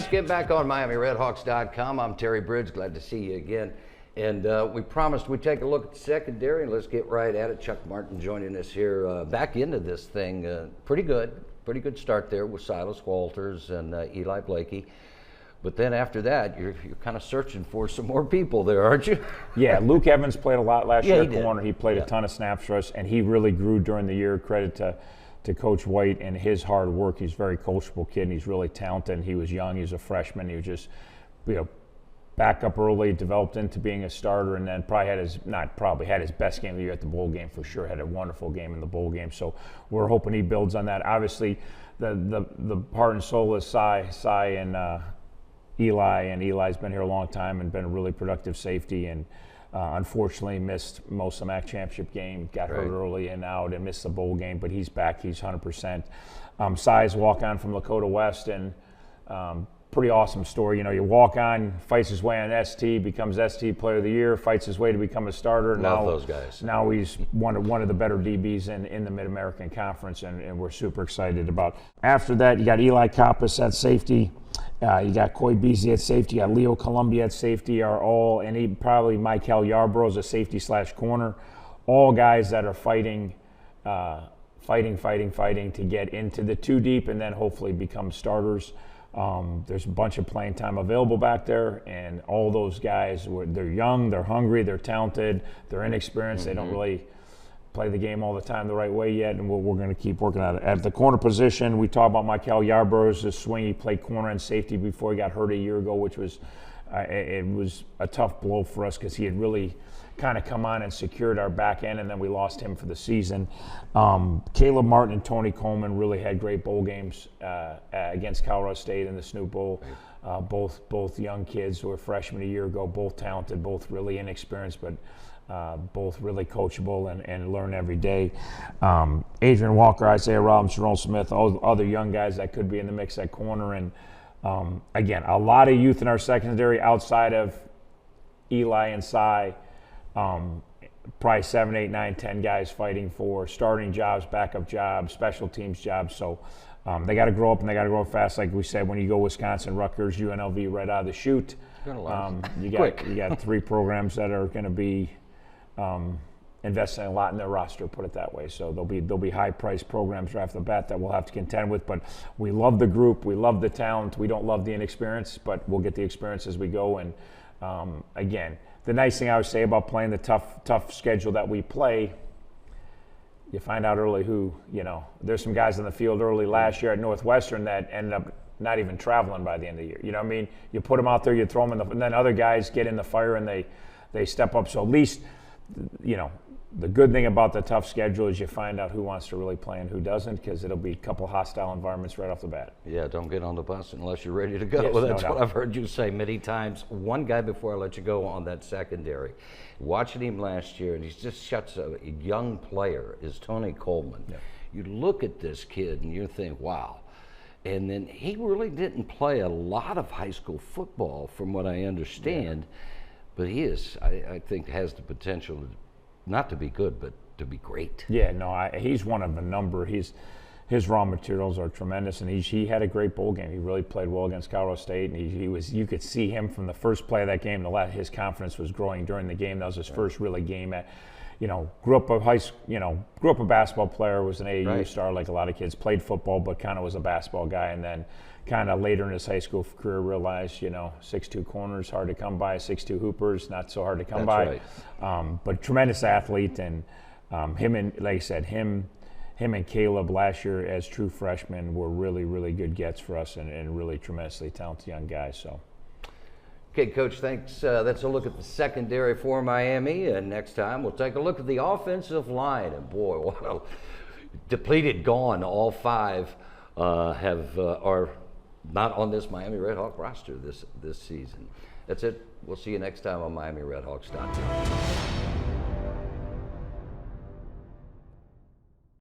Let's get back on MiamiRedHawks.com. I'm Terry Bridge. Glad to see you again. And we promised we'd take a look at the secondary, and let's get right at it. Chuck Martin joining us here back into this thing. Pretty good start there with Silas Walters and Eli Blakey. But then after that, you're kind of searching for some more people there, aren't you? Yeah, Luke Evans played a lot last year at corner. He played a ton of snaps for us, and he really grew during the year. Credit to Coach White and his hard work. He's a very coachable kid, and he's really talented. He was young. He was a freshman. He was just, back up early, developed into being a starter, and then had his best game of the year at the bowl game for sure. Had a wonderful game in the bowl game. So we're hoping he builds on that. Obviously, the heart and soul is Cy and Eli, and Eli's been here a long time and been a really productive safety, and unfortunately missed most of the MAC championship game, got hurt early and out and missed the bowl game, but he's back, he's 100%. Cy's walk on from Lakota West, and pretty awesome story. You walk on, fights his way on ST, becomes ST Player of the Year, fights his way to become a starter. Love those guys. Now he's one of the better DBs in the Mid-American Conference, and we're super excited about. After that, you got Eli Kappas at safety. You got Coy Beasley at safety. You got Leo Columbia at safety. Probably Michael Yarbrough's a safety / corner. All guys that are fighting to get into the 2 deep and then hopefully become starters. There's a bunch of playing time available back there, and all those guys, they're young, they're hungry, they're talented, they're inexperienced. They don't really play the game all the time the right way yet, and we're going to keep working on it. At the corner position, we talk about Michael Yarbrough's swing. He played corner and safety before he got hurt a year ago, which was it was a tough blow for us because he had really kind of come on and secured our back end, and then we lost him for the season. Caleb Martin and Tony Coleman really had great bowl games against Colorado State in the Snoop Bowl. Both young kids who were freshmen a year ago, both talented, both really inexperienced, but both really coachable and learn every day. Adrian Walker, Isaiah Robbins, Jerome Smith, all other young guys that could be in the mix at corner. And again, a lot of youth in our secondary outside of Eli and Cy. Probably 7, 8, 9, 10 guys fighting for starting jobs, backup jobs, special teams jobs. So they got to grow up, and they got to grow fast. Like we said, when you go Wisconsin, Rutgers, UNLV right out of the chute, you got 3 programs that are going to be investing a lot in their roster, put it that way. So there'll be high-priced programs right off the bat that we'll have to contend with. But we love the group, we love the talent, we don't love the inexperience, but we'll get the experience as we go. And again, the nice thing I would say about playing the tough schedule that we play, you find out early there's some guys in the field early last year at Northwestern that ended up not even traveling by the end of the year. You know what I mean? You put them out there, you throw them and then other guys get in the fire and they step up. So at least, the good thing about the tough schedule is you find out who wants to really play and who doesn't, because it'll be a couple hostile environments right off the bat. Yeah, don't get on the bus unless you're ready to go. Yes, well, that's no what doubt. I've heard you say many times. One guy before I let you go on that secondary, watching him last year, and he's just such a young player, is Tony Coleman. Yeah. You look at this kid and you think, wow. And then he really didn't play a lot of high school football from what I understand, but he is, I think, has the potential not to be good, but to be great. Yeah, no, he's one of a number. His raw materials are tremendous, and he had a great bowl game. He really played well against Colorado State, and you could see him from the first play of that game. His confidence was growing during the game. That was his first really game grew up a basketball player, was an AAU star like a lot of kids, played football, but kind of was a basketball guy, and then kind of later in his high school career realized, 6'2" corners, hard to come by, 6'2" hoopers, not so hard to come by. Right. But tremendous athlete, and him and Caleb last year as true freshmen were really, really good gets for us, and really tremendously talented young guys. So. Okay, Coach, thanks. That's a look at the secondary for Miami, and next time we'll take a look at the offensive line. And boy, what a depleted, gone. All 5 are not on this Miami Redhawk roster this season. That's it. We'll see you next time on MiamiRedHawks.com.